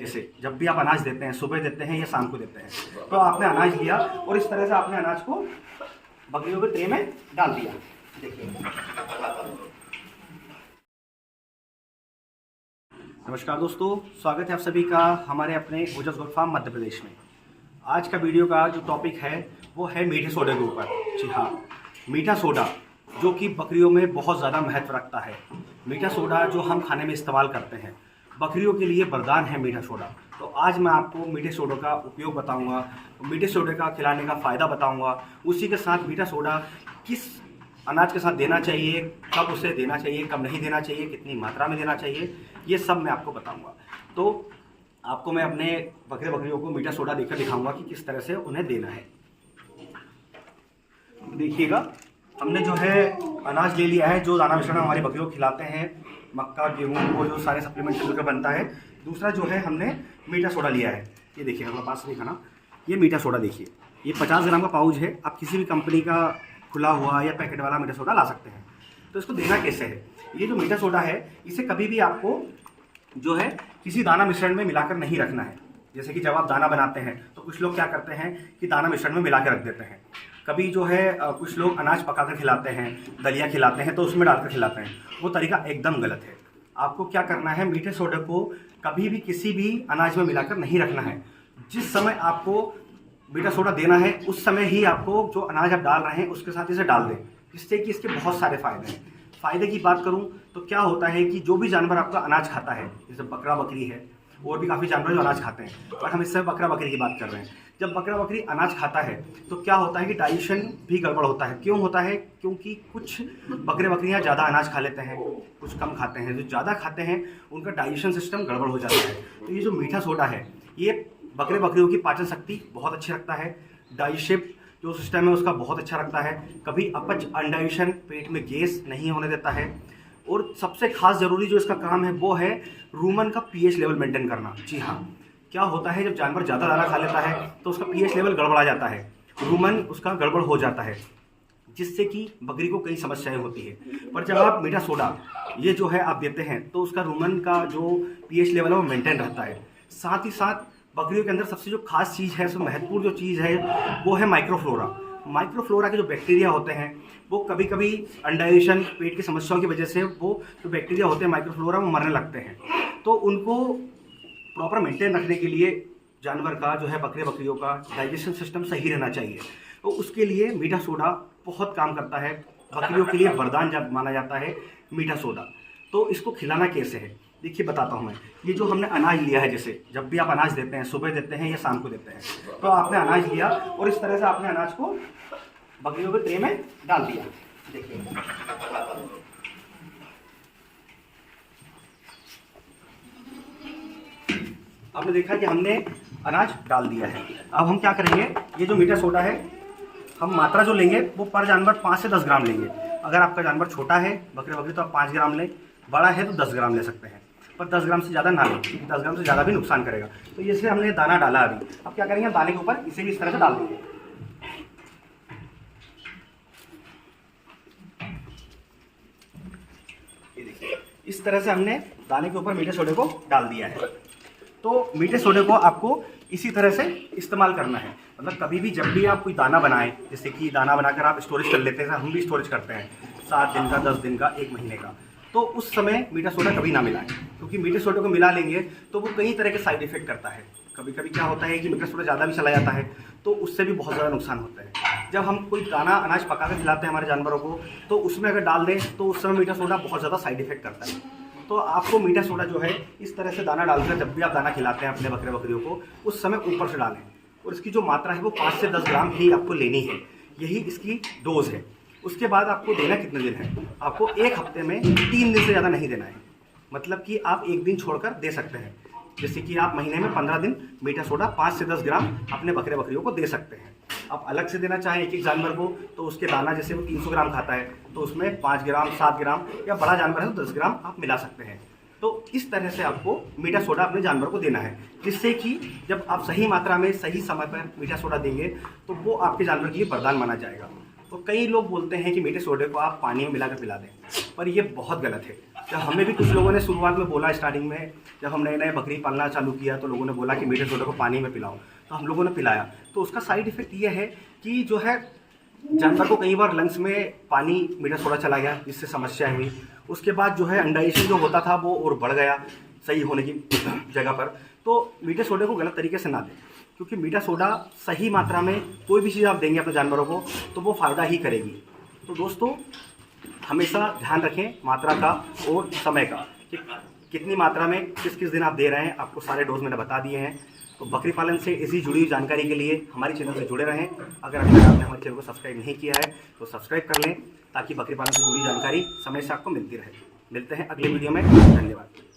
जैसे जब भी आप अनाज देते हैं, सुबह देते हैं या शाम को देते हैं, तो आपने अनाज लिया और इस तरह से आपने अनाज को बकरियों के ट्रे में डाल दिया। देखिए, नमस्कार दोस्तों, स्वागत है आप सभी का हमारे अपने ओजस गोट फार्म मध्य प्रदेश में। आज का वीडियो का जो टॉपिक है वो है मीठे सोडे के ऊपर। जी हाँ, मीठा सोडा जो कि बकरियों में बहुत ज़्यादा महत्व रखता है। मीठा सोडा जो हम खाने में इस्तेमाल करते हैं, बकरियों के लिए वरदान है मीठा सोडा। तो आज मैं आपको मीठे सोडे का उपयोग बताऊंगा, मीठे सोडे का खिलाने का फ़ायदा बताऊंगा, उसी के साथ मीठा सोडा किस अनाज के साथ देना चाहिए, कब उसे देना चाहिए, कब नहीं देना चाहिए, कितनी मात्रा में देना चाहिए, ये सब मैं आपको बताऊंगा। तो आपको मैं अपने बकरियों को मीठा सोडा देकर दिखाऊंगा कि किस तरह से उन्हें देना है। देखिएगा, हमने जो है अनाज ले लिया है, जो दाना मिश्रण हमारी बकरियों को खिलाते हैं, मक्का, गेहूँ, वो जो सारे सप्लीमेंट मिलकर बनता है। दूसरा जो है हमने मीठा सोडा लिया है। ये देखिए, अपने पास देखा ना, ये मीठा सोडा देखिए, ये 50 ग्राम का पाउच है। आप किसी भी कंपनी का खुला हुआ या पैकेट वाला मीठा सोडा ला सकते हैं। तो इसको देना कैसे है? ये जो मीठा सोडा है, इसे कभी भी आपको जो है किसी दाना मिश्रण में मिलाकर नहीं रखना है। जैसे कि जब आप दाना बनाते हैं तो कुछ लोग क्या करते हैं कि दाना मिश्रण में मिला के रख देते हैं। कभी जो है कुछ लोग अनाज पकाकर खिलाते हैं, दलिया खिलाते हैं तो उसमें डालकर खिलाते हैं। वो तरीका एकदम गलत है। आपको क्या करना है, मीठे सोडे को कभी भी किसी भी अनाज में मिलाकर नहीं रखना है। जिस समय आपको मीठा सोडा देना है उस समय ही आपको जो अनाज आप डाल रहे हैं उसके साथ इसे डाल दें, जिससे कि इसके बहुत सारे फ़ायदे हैं। फ़ायदे की बात करूं तो क्या होता है कि जो भी जानवर आपका अनाज खाता है, जैसे बकरा बकरी है, और भी काफ़ी जानवर जो अनाज खाते हैं, पर हम इससे बकरा बकरी की बात कर रहे हैं। जब बकरा बकरी अनाज खाता है तो क्या होता है कि डाइजेशन भी गड़बड़ होता है। क्यों होता है? क्योंकि कुछ बकरे बकरियां ज़्यादा अनाज खा लेते हैं, कुछ कम खाते हैं। जो ज़्यादा खाते हैं उनका डाइजेशन सिस्टम गड़बड़ हो जाता है। तो ये जो मीठा सोडा है, ये बकरे बकरियों की पाचन शक्ति बहुत अच्छी रखता है, डाइजेशन जो सिस्टम है उसका बहुत अच्छा रखता है, कभी अपच अनडाइजेशन, पेट में गैस नहीं होने देता है। और सबसे खास ज़रूरी जो इसका काम है वो है रूमन का पीएच लेवल मेंटेन करना। जी हाँ, क्या होता है जब जानवर ज़्यादा दाना खा लेता है तो उसका पीएच लेवल गड़बड़ा जाता है, रूमन उसका गड़बड़ हो जाता है, जिससे कि बकरी को कई समस्याएं होती है। पर जब आप मीठा सोडा ये जो है आप देते हैं तो उसका रूमन का जो पीएच लेवल है वो मेंटेन रहता है। साथ ही साथ बकरियों के अंदर सबसे जो खास चीज़ है, सबसे महत्वपूर्ण जो चीज़ है वो है माइक्रोफ्लोरा। माइक्रोफ्लोरा के जो बैक्टीरिया होते हैं वो कभी कभी अनडाइजेशन, पेट की समस्याओं की वजह से वो जो बैक्टीरिया होते हैं माइक्रोफ्लोरा वो मरने लगते हैं। तो उनको प्रॉपर मेंटेन रखने के लिए जानवर का जो है बकरियों का डाइजेशन सिस्टम सही रहना चाहिए। तो उसके लिए मीठा सोडा बहुत काम करता है। बकरियों के लिए वरदान माना जाता है मीठा सोडा। तो इसको खिलाना कैसे है, देखिए बताता हूँ मैं। ये जो हमने अनाज लिया है, जैसे जब भी आप अनाज देते हैं, सुबह देते हैं या शाम को देते हैं, तो आपने अनाज लिया और इस तरह से आपने अनाज को बकरियों के ट्रे में डाल दिया। देखिए, आपने देखा कि हमने अनाज डाल दिया है। अब हम क्या करेंगे, ये जो मीठा सोडा है हम मात्रा जो लेंगे वो पर जानवर 5 से 10 ग्राम लेंगे। अगर आपका जानवर छोटा है, बकरी तो आप 5 ग्राम लें, बड़ा है तो 10 ग्राम ले सकते हैं, पर 10 ग्राम से ज़्यादा ना लें, 10 ग्राम से ज़्यादा भी नुकसान करेगा। तो जैसे हमने दाना डाला अभी, अब क्या करेंगे, दाने के ऊपर इसे भी इस तरह से डाल देंगे। ये देखिए, इस तरह से हमने दाने के ऊपर मीठे सोडे को डाल दिया है। तो मीठे सोडे को आपको इसी तरह से इस्तेमाल करना है। मतलब कभी भी जब भी आप कोई दाना बनाएं, जैसे कि दाना बनाकर आप स्टोरेज कर लेते हैं, हम भी स्टोरेज करते हैं 7 दिन का, 10 दिन का, 1 महीने का, तो उस समय मीठा सोडा कभी ना मिलाएं। क्योंकि मीठे सोडे को मिला लेंगे तो वो कई तरह के साइड इफेक्ट करता है। कभी कभी क्या होता है कि मीठा सोडा ज़्यादा भी चला जाता है तो उससे भी बहुत ज़्यादा नुकसान होता है। जब हम कोई दाना अनाज पका कर खिलाते हैं हमारे जानवरों को, तो उसमें अगर डाल दें तो उस समय मीठा सोडा बहुत ज़्यादा साइड इफेक्ट करता है। तो आपको मीठा सोडा जो है इस तरह से दाना डालकर जब भी आप दाना खिलाते हैं अपने बकरियों को, उस समय ऊपर से डालें। और इसकी जो मात्रा है वो 5 से 10 ग्राम ही आपको लेनी है, यही इसकी डोज है। उसके बाद आपको देना कितने दिन है, आपको 1 हफ्ते में 3 दिन से ज़्यादा नहीं देना है। मतलब कि आप 1 दिन छोड़कर दे सकते हैं। जैसे कि आप महीने में 15 दिन मीठा सोडा 5 से 10 ग्राम अपने बकरियों को दे सकते हैं। आप अलग से देना चाहें एक जानवर को तो उसके दाना, जैसे वो 300 ग्राम खाता है तो उसमें 5 ग्राम, 7 ग्राम, या बड़ा जानवर है तो 10 ग्राम आप मिला सकते हैं। तो इस तरह से आपको मीठा सोडा अपने जानवर को देना है, जिससे कि जब आप सही मात्रा में सही समय पर मीठा सोडा देंगे तो वो आपके जानवर के लिए वरदान माना जाएगा। तो कई लोग बोलते हैं कि मीठे सोडे को आप पानी में मिलाकर पिला दें, पर ये बहुत गलत है। जब हमें भी कुछ लोगों ने शुरुआत में बोला, स्टार्टिंग में जब हम नए नए बकरी पालना चालू किया तो लोगों ने बोला कि मीठे सोडे को पानी में पिलाओ, तो हम लोगों ने पिलाया। तो उसका साइड इफेक्ट ये है कि जो है जानवर को कई बार लंग्स में पानी मीठा सोडा चला गया, जिससे समस्या हुई। उसके बाद जो है अंडाइजेशन जो होता था वो और बढ़ गया सही होने की जगह पर। तो मीठे सोडे को गलत तरीके से ना दें, क्योंकि मीठा सोडा सही मात्रा में कोई भी चीज़ आप देंगे अपने जानवरों को तो वो फ़ायदा ही करेगी। तो दोस्तों हमेशा ध्यान रखें मात्रा का और समय का, कि कितनी मात्रा में किस किस दिन आप दे रहे हैं। आपको सारे डोज मैंने बता दिए हैं। तो बकरी पालन से इसी जुड़ी हुई जानकारी के लिए हमारे चैनल से जुड़े रहें। अगर अभी तक आपने हमारे चैनल को सब्सक्राइब नहीं किया है तो सब्सक्राइब कर लें, ताकि बकरी पालन से जुड़ी जानकारी समय से आपको मिलती रहे। मिलते हैं अगले वीडियो में। धन्यवाद।